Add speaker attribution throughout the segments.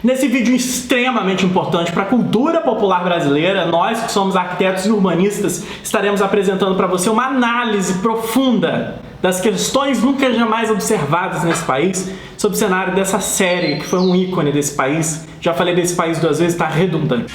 Speaker 1: Nesse vídeo extremamente importante para a cultura popular brasileira, nós que somos arquitetos e urbanistas estaremos apresentando para você uma análise profunda das questões nunca jamais observadas nesse país sobre o cenário dessa série que foi um ícone desse país. Já falei desse país 2 vezes, está redundante.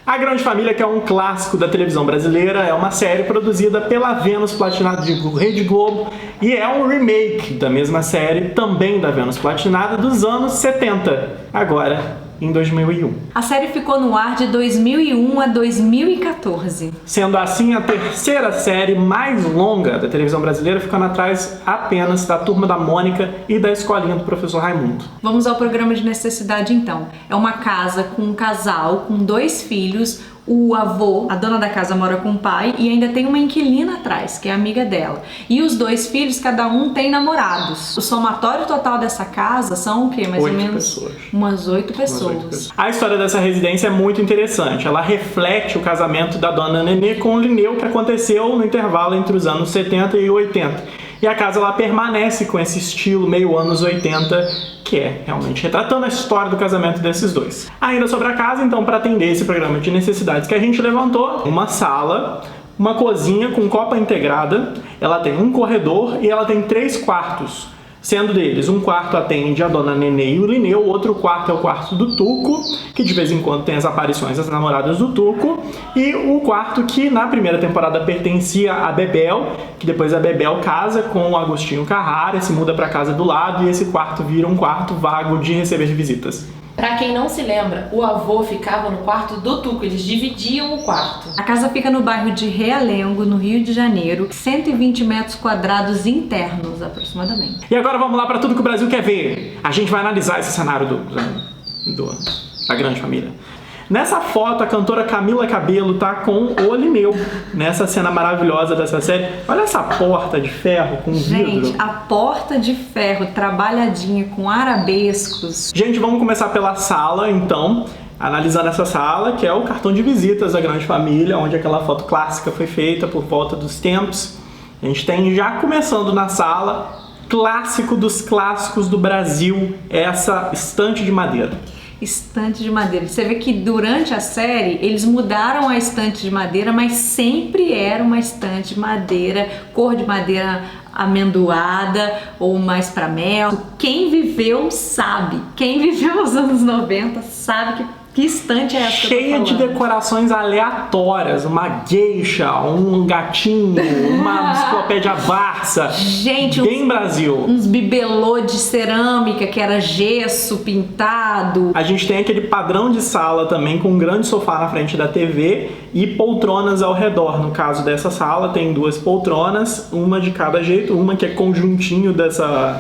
Speaker 1: A Grande Família, que é um clássico da televisão brasileira, é uma série produzida pela Vênus Platinada de Rede Globo e é um remake da mesma série, também da Vênus Platinada, dos anos 70, agora em 2001.
Speaker 2: A série ficou no ar de 2001 a 2014.
Speaker 1: Sendo assim a terceira série mais longa da televisão brasileira, ficando atrás apenas da Turma da Mônica e da Escolinha do Professor Raimundo.
Speaker 2: Vamos ao programa de necessidade então. É uma casa com um casal, com 2 filhos, o avô, a dona da casa mora com o pai e ainda tem uma inquilina atrás, que é amiga dela. E os 2 filhos, cada um tem namorados. O somatório total dessa casa são o quê? Mais ou menos umas 8 pessoas.
Speaker 1: A história dessa residência é muito interessante. Ela reflete o casamento da dona Nenê com o Lineu, que aconteceu no intervalo entre os anos 70 e 80. E a casa ela permanece com esse estilo meio anos 80, que é realmente retratando a história do casamento desses dois. Ainda sobre a casa, então, para atender esse programa de necessidades que a gente levantou, uma sala, uma cozinha com copa integrada, ela tem um corredor e ela tem 3 quartos. Sendo deles, um quarto atende a dona Nenê e o Lineu, o outro quarto é o quarto do Tuco, que de vez em quando tem as aparições das namoradas do Tuco, e o quarto que na primeira temporada pertencia a Bebel, que depois a Bebel casa com o Agostinho Carrara, se muda para a casa do lado e esse quarto vira um quarto vago de receber visitas.
Speaker 3: Pra quem não se lembra, o avô ficava no quarto do Tuco, eles dividiam o quarto.
Speaker 2: A casa fica no bairro de Realengo, no Rio de Janeiro, 120 metros quadrados internos, aproximadamente.
Speaker 1: E agora vamos lá para tudo que o Brasil quer ver. A gente vai analisar esse cenário da Grande Família. Nessa foto, a cantora Camila Cabello tá com o Lineu, nessa cena maravilhosa dessa série. Olha essa porta de ferro com vidro.
Speaker 2: Gente, a porta de ferro trabalhadinha com arabescos.
Speaker 1: Gente, vamos começar pela sala, então. Analisando essa sala, que é o cartão de visitas da Grande Família, onde aquela foto clássica foi feita por volta dos tempos. A gente tem, já começando na sala, clássico dos clássicos do Brasil, essa estante de madeira.
Speaker 2: Estante de madeira. Você vê que durante a série eles mudaram a estante de madeira, mas sempre era uma estante de madeira, cor de madeira amendoada ou mais para mel. Quem viveu sabe. Quem viveu nos anos 90 sabe que estante é essa que eu tô
Speaker 1: cheia de decorações aleatórias, uma geisha, um gatinho, uma enciclopédia Barça.
Speaker 2: Gente,
Speaker 1: bem Brasil.
Speaker 2: Uns bibelô de cerâmica que era gesso pintado.
Speaker 1: A gente tem aquele padrão de sala também com um grande sofá na frente da TV e poltronas ao redor. No caso dessa sala tem 2 poltronas, uma de cada jeito, uma que é conjuntinho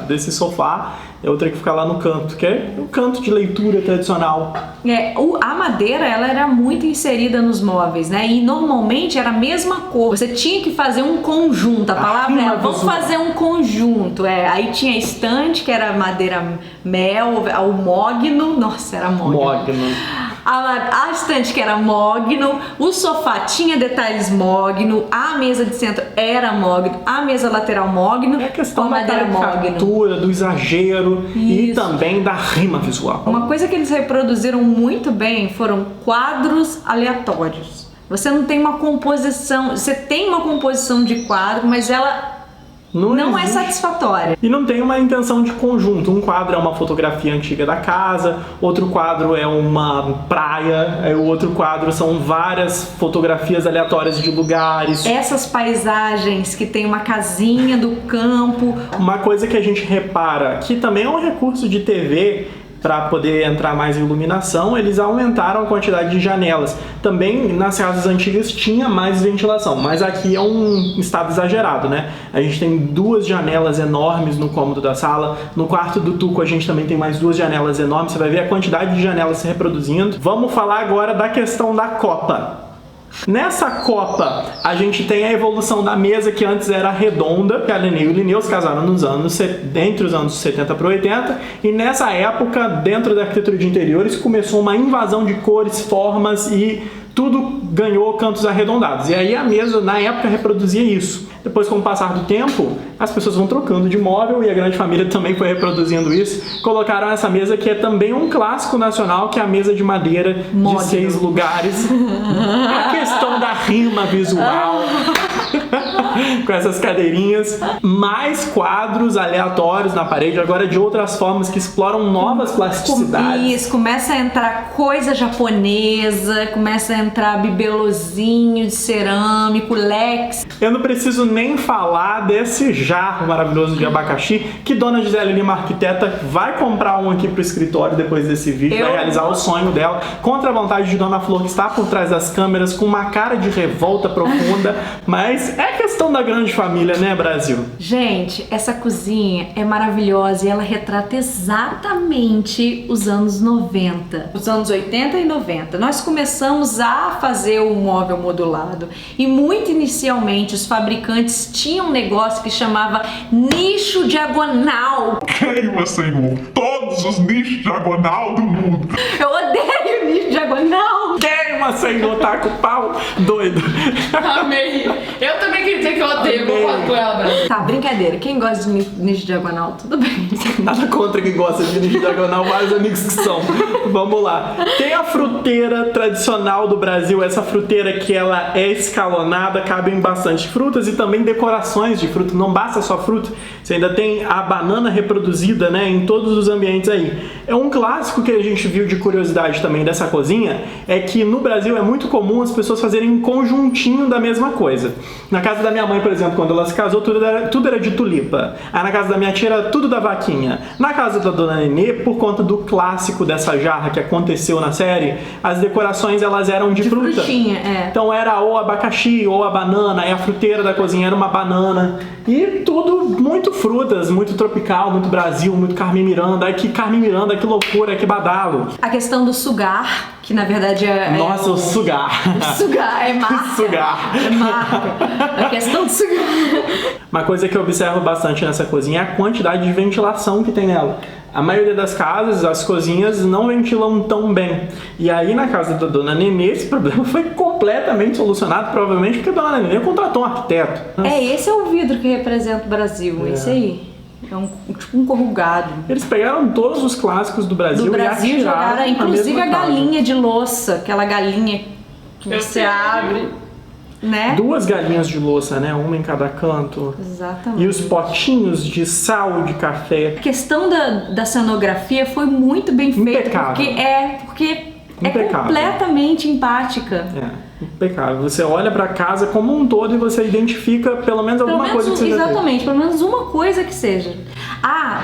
Speaker 1: desse sofá e outra que fica lá no canto, que é o canto de leitura tradicional.
Speaker 2: A madeira, ela era muito inserida nos móveis, né? E normalmente era a mesma cor. Você tinha que fazer um conjunto. A palavra é, vamos fazer um conjunto. Aí tinha a estante, que era madeira mel, o mogno. Nossa, era mogno. A estante que era mogno, o sofá tinha detalhes mogno, a mesa de centro era mogno, a mesa lateral mogno,
Speaker 1: é a questão da caricatura, do exagero e também da rima visual.
Speaker 2: Uma coisa que eles reproduziram muito bem foram quadros aleatórios. Você não tem uma composição, você tem uma composição de quadro, mas ela não é satisfatória.
Speaker 1: E não tem uma intenção de conjunto. Um quadro é uma fotografia antiga da casa, outro quadro é uma praia, o outro quadro são várias fotografias aleatórias de lugares.
Speaker 2: Essas paisagens que tem uma casinha do campo.
Speaker 1: Uma coisa que a gente repara, que também é um recurso de TV, para poder entrar mais iluminação, eles aumentaram a quantidade de janelas. Também nas casas antigas tinha mais ventilação, mas aqui é um estado exagerado, né? A gente tem 2 janelas enormes no cômodo da sala, no quarto do Tuco a gente também tem mais 2 janelas enormes, você vai ver a quantidade de janelas se reproduzindo. Vamos falar agora da questão da copa. Nessa copa, a gente tem a evolução da mesa que antes era redonda, que a Nenê e o Lineu se casaram entre os anos 70 para 80, e nessa época, dentro da arquitetura de interiores, começou uma invasão de cores, formas e tudo ganhou cantos arredondados. E aí a mesa, na época, reproduzia isso. Depois, com o passar do tempo, as pessoas vão trocando de móvel e a grande família também foi reproduzindo isso. Colocaram essa mesa que é também um clássico nacional, que é a mesa de madeira de 6 lugares. A questão da rima visual. Com essas cadeirinhas, mais quadros aleatórios na parede, agora de outras formas que exploram novas plasticidades.
Speaker 2: Isso, começa a entrar coisa japonesa, começa a entrar bibelozinho de cerâmico, lex.
Speaker 1: Eu não preciso nem falar desse jarro maravilhoso de abacaxi que Dona Gisele Lima, arquiteta, vai comprar um aqui pro escritório depois desse vídeo, vai realizar o sonho dela, contra a vontade de Dona Flor, que está por trás das câmeras, com uma cara de revolta profunda, mas é questão da grande família, né, Brasil?
Speaker 2: Gente, essa cozinha é maravilhosa e ela retrata exatamente os anos 90, os anos 80 e 90. Nós começamos a fazer o móvel modulado e muito inicialmente os fabricantes tinham um negócio que chamava nicho diagonal.
Speaker 4: Queima, Senhor, todos os nichos diagonal do mundo.
Speaker 2: Eu odeio nicho diagonal.
Speaker 1: Queima, Senhor, tá com o pau doido.
Speaker 3: Amei. Eu também queria dizer que eu odeio, vou falar com ela, Brasil.
Speaker 2: Tá, brincadeira. Quem gosta de nicho diagonal, tudo bem.
Speaker 1: Nada contra quem gosta de nicho diagonal, vários amigos que são. Vamos lá. Tem a fruteira tradicional do Brasil, essa fruteira que ela é escalonada, cabem bastante frutas e também decorações de fruta. Não basta só fruta, você ainda tem a banana reproduzida, né, em todos os ambientes aí. É um clássico que a gente viu de curiosidade também dessa cozinha, é que no Brasil é muito comum as pessoas fazerem um conjuntinho da mesma coisa. Na casa da minha mãe, por exemplo, quando ela se casou, tudo era de tulipa. Aí na casa da minha tia era tudo da vaquinha. Na casa da Dona Nenê, por conta do clássico dessa jarra que aconteceu na série, as decorações elas eram de fruta.
Speaker 2: Frutinha, é.
Speaker 1: Então era ou abacaxi ou a banana, e a fruteira da cozinha era uma banana. E tudo muito frutas, muito tropical, muito Brasil, muito Carmen Miranda. Ai, que Carmen Miranda, que loucura, que badalo.
Speaker 2: A questão do sugar, que na verdade é...
Speaker 1: Nossa, o sugar.
Speaker 2: O sugar é marca.
Speaker 1: Sugar.
Speaker 2: É marca. A questão do sugar.
Speaker 1: Uma coisa que eu observo bastante nessa cozinha é a quantidade de ventilação que tem nela. A maioria das casas, as cozinhas não ventilam tão bem. E aí na casa da Dona Nenê, esse problema foi completamente solucionado, provavelmente porque a Dona Nenê contratou um arquiteto.
Speaker 2: Esse é o vidro que representa o Brasil, esse aí. É tipo um corrugado.
Speaker 1: Eles pegaram todos os clássicos do Brasil
Speaker 2: e
Speaker 1: atiraram
Speaker 2: jogaram, inclusive a
Speaker 1: mesma
Speaker 2: galinha de louça, aquela galinha que você abre, né?
Speaker 1: 2 galinhas de louça, né? Uma em cada canto.
Speaker 2: Exatamente.
Speaker 1: E os potinhos de sal de café.
Speaker 2: A questão da cenografia foi muito bem feita,
Speaker 1: Impecável.
Speaker 2: porque é
Speaker 1: Impecável.
Speaker 2: Completamente empática.
Speaker 1: Impecável. Você olha pra casa como um todo e você identifica pelo menos alguma coisa que você já fez.
Speaker 2: Exatamente, pelo menos uma coisa que seja.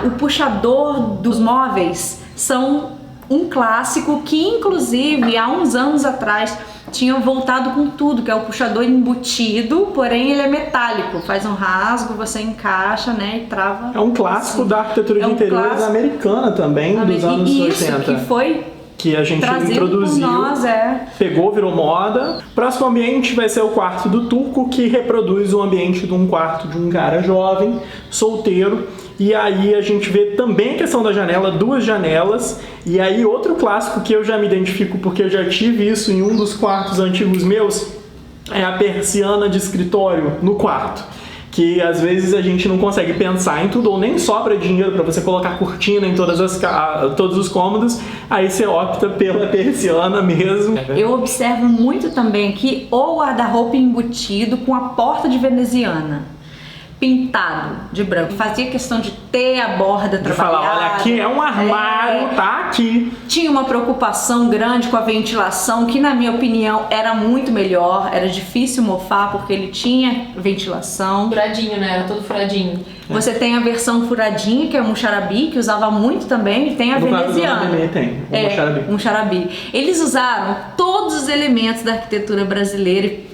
Speaker 2: O puxador dos móveis são um clássico que, inclusive, há uns anos atrás tinham voltado com tudo, que é o puxador embutido, porém ele é metálico, faz um rasgo, você encaixa, né, e trava.
Speaker 1: É um clássico
Speaker 2: assim.
Speaker 1: da arquitetura de interiores americana também, dos anos 80.
Speaker 2: Que foi
Speaker 1: que a gente introduziu,
Speaker 2: por nós,
Speaker 1: pegou, virou moda. Próximo ambiente vai ser o quarto do Tuco, que reproduz o ambiente de um quarto de um cara jovem, solteiro. E aí a gente vê também a questão da janela, 2 janelas. E aí outro clássico que eu já me identifico, porque eu já tive isso em um dos quartos antigos meus, é a persiana de escritório no quarto. Que às vezes a gente não consegue pensar em tudo, ou nem sobra dinheiro para você colocar cortina em todos os cômodos, aí você opta pela persiana mesmo.
Speaker 2: Eu observo muito também que o guarda-roupa embutido com a porta de veneziana, pintado de branco. Fazia questão de ter a borda trabalhada.
Speaker 1: De falar, olha, aqui é um armário, tá aqui.
Speaker 2: Tinha uma preocupação grande com a ventilação, que na minha opinião era muito melhor. Era difícil mofar porque ele tinha ventilação.
Speaker 3: Furadinho, né? Era todo furadinho.
Speaker 2: Você tem a versão furadinha, que é o Muxarabi, que usava muito também, e tem a veneziana.
Speaker 1: Tem, o Muxarabi.
Speaker 2: Muxarabi. Eles usaram todos os elementos da arquitetura brasileira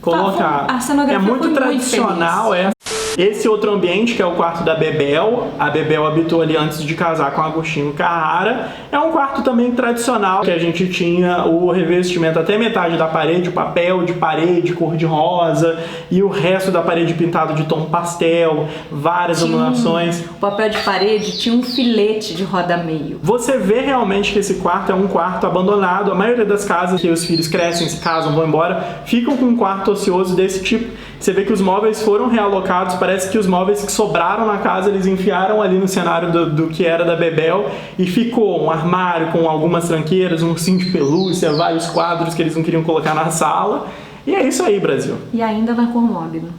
Speaker 1: colocar.
Speaker 2: A cenografia
Speaker 1: é muito
Speaker 2: foi
Speaker 1: tradicional,
Speaker 2: muito feliz.
Speaker 1: Esse outro ambiente, que é o quarto da Bebel. A Bebel habitou ali antes de casar com Agostinho Carrara. É um quarto também tradicional, que a gente tinha o revestimento até metade da parede, o papel de parede cor-de-rosa e o resto da parede pintado de tom pastel, várias iluminações.
Speaker 2: O papel de parede tinha um filete de roda-meio.
Speaker 1: Você vê realmente que esse quarto é um quarto abandonado. A maioria das casas que os filhos crescem, se casam, vão embora, ficam com um quarto ocioso desse tipo. Você vê que os móveis foram realocados, parece que os móveis que sobraram na casa eles enfiaram ali no cenário do que era da Bebel e ficou um armário com algumas tranqueiras, um ursinho de pelúcia, vários quadros que eles não queriam colocar na sala. E é isso aí, Brasil.
Speaker 2: E ainda na cor mogno.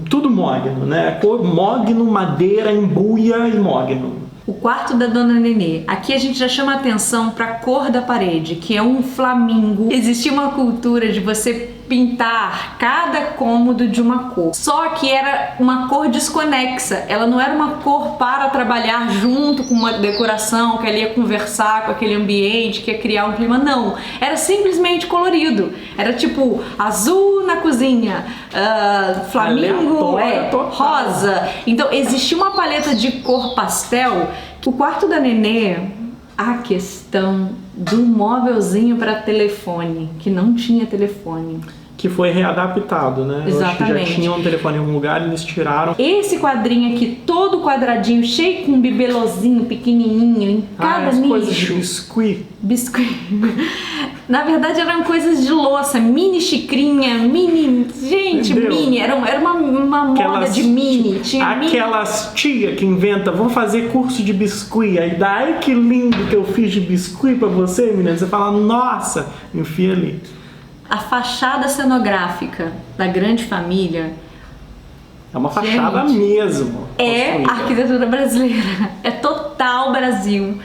Speaker 1: Tudo mogno, né? Cor mogno, madeira, embuia e mogno.
Speaker 2: O quarto da Dona Nenê. Aqui a gente já chama atenção para a cor da parede, que é um flamingo. Existia uma cultura de você pintar cada cômodo de uma cor. Só que era uma cor desconexa. Ela não era uma cor para trabalhar junto com uma decoração, que ela ia conversar com aquele ambiente, que ia criar um clima. Não. Era simplesmente colorido. Era tipo azul na cozinha, flamingo, rosa. Então existia uma paleta de cor pastel. O quarto da Nenê, a questão do móvelzinho para telefone, que não tinha telefone.
Speaker 1: Que foi readaptado, né?
Speaker 2: Exatamente.
Speaker 1: Eu acho que já tinha um telefone em algum lugar e eles tiraram.
Speaker 2: Esse quadrinho aqui, todo quadradinho, cheio com um bibelozinho pequenininho em cada nicho.
Speaker 1: Coisas de biscuit.
Speaker 2: Na verdade eram coisas de louça, mini xicrinha, mini... Gente,
Speaker 1: Entendeu?
Speaker 2: Mini, era uma moda de mini. Tinha
Speaker 1: aquelas tia que inventa, vou fazer curso de biscuit. Aí dá, ai que lindo que eu fiz de biscuit pra você, menina. Você fala, nossa, enfia ali.
Speaker 2: A fachada cenográfica da Grande Família
Speaker 1: é uma fachada mesmo.
Speaker 2: É arquitetura brasileira. É total Brasil.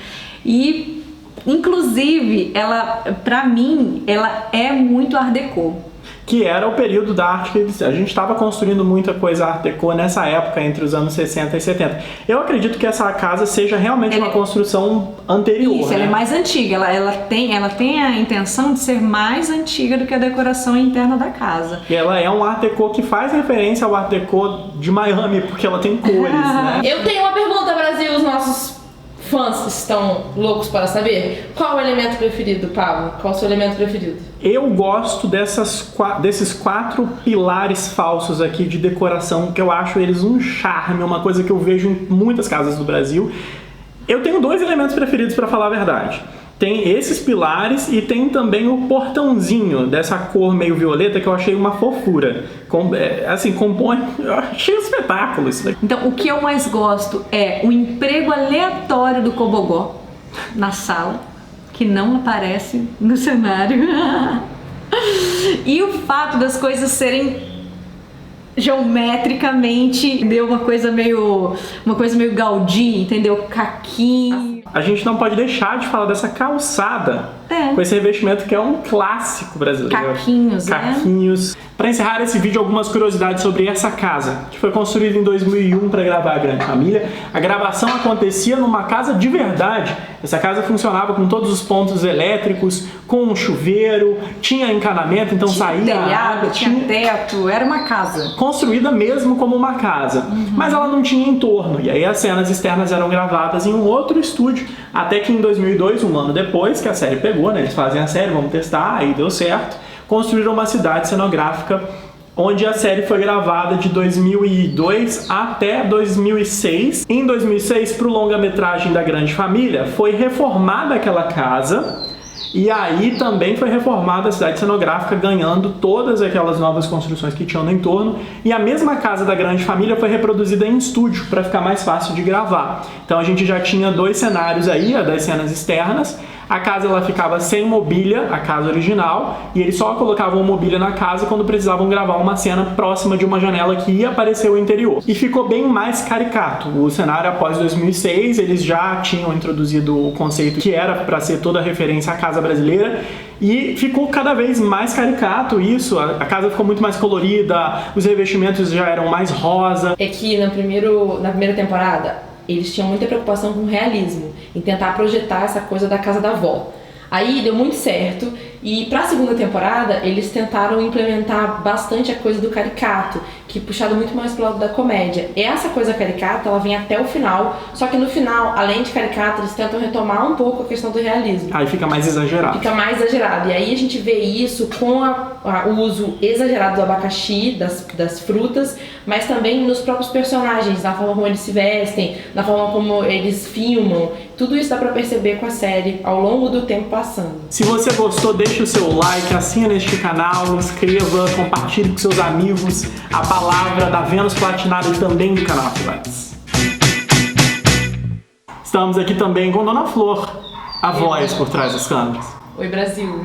Speaker 2: E, inclusive, ela, pra mim, ela é muito Art Deco.
Speaker 1: Que era o período da arte que a gente estava construindo muita coisa Art Deco nessa época, entre os anos 60 e 70. Eu acredito que essa casa seja realmente uma construção anterior.
Speaker 2: Isso,
Speaker 1: né?
Speaker 2: ela é mais antiga. Ela tem a intenção de ser mais antiga do que a decoração interna da casa.
Speaker 1: E ela é um Art Deco que faz referência ao Art Deco de Miami, porque ela tem cores, né?
Speaker 3: Eu tenho uma pergunta, Brasil, os nossos fãs estão loucos para saber. Qual o elemento preferido, Pablo? Qual o seu elemento preferido?
Speaker 1: Eu gosto desses 4 pilares falsos aqui de decoração, que eu acho eles um charme, uma coisa que eu vejo em muitas casas do Brasil. Eu tenho 2 elementos preferidos, para falar a verdade. Tem esses pilares e tem também o portãozinho dessa cor meio violeta que eu achei uma fofura. Compõe... Eu achei um espetáculo isso daqui.
Speaker 2: Então, o que eu mais gosto é o emprego aleatório do Cobogó na sala, que não aparece no cenário. E o fato das coisas serem geometricamente, entendeu? Uma coisa meio Gaudí, entendeu? Caquinho.
Speaker 1: A gente não pode deixar de falar dessa calçada com esse revestimento que é um clássico brasileiro.
Speaker 2: Caquinhos,
Speaker 1: Caquinhos. Para encerrar esse vídeo, algumas curiosidades sobre essa casa, que foi construída em 2001 para gravar A Grande Família. A gravação acontecia numa casa de verdade. Essa casa funcionava com todos os pontos elétricos, com um chuveiro, tinha encanamento, então
Speaker 2: tinha
Speaker 1: saía
Speaker 2: telhado,
Speaker 1: água,
Speaker 2: tinha teto, era uma casa.
Speaker 1: Construída mesmo como uma casa, mas ela não tinha entorno, e aí as cenas externas eram gravadas em um outro estúdio, até que em 2002, um ano depois que a série pegou, né, eles fazem a série, vamos testar, aí deu certo, construíram uma cidade cenográfica onde a série foi gravada de 2002 até 2006. Em 2006, para o longa-metragem da Grande Família, foi reformada aquela casa. E aí também foi reformada a cidade cenográfica, ganhando todas aquelas novas construções que tinham no entorno. E a mesma casa da Grande Família foi reproduzida em estúdio, para ficar mais fácil de gravar. Então a gente já tinha 2 cenários aí, das cenas externas. A casa ela ficava sem mobília, a casa original, e eles só colocavam mobília na casa quando precisavam gravar uma cena próxima de uma janela que ia aparecer o interior. E ficou bem mais caricato. O cenário após 2006, eles já tinham introduzido o conceito que era para ser toda referência à casa brasileira, e ficou cada vez mais caricato isso, a casa ficou muito mais colorida, os revestimentos já eram mais rosa.
Speaker 3: É que na primeira temporada, eles tinham muita preocupação com o realismo, em tentar projetar essa coisa da casa da avó. Aí deu muito certo. E pra segunda temporada, eles tentaram implementar bastante a coisa do caricato, que puxado muito mais pro lado da comédia. Essa coisa caricata, ela vem até o final, só que no final, além de caricato, eles tentam retomar um pouco a questão do realismo.
Speaker 1: Aí fica mais exagerado.
Speaker 3: Fica mais exagerado. E aí a gente vê isso com o uso exagerado do abacaxi, das frutas, mas também nos próprios personagens, na forma como eles se vestem, na forma como eles filmam. Tudo isso dá pra perceber com a série ao longo do tempo passando.
Speaker 1: Se você gostou, deixe o seu like, assine neste canal, inscreva, compartilhe com seus amigos a palavra da Vênus Platinada e também do canal Filetes. Estamos aqui também com Dona Flor, a voz por trás das câmeras.
Speaker 3: Oi, Brasil!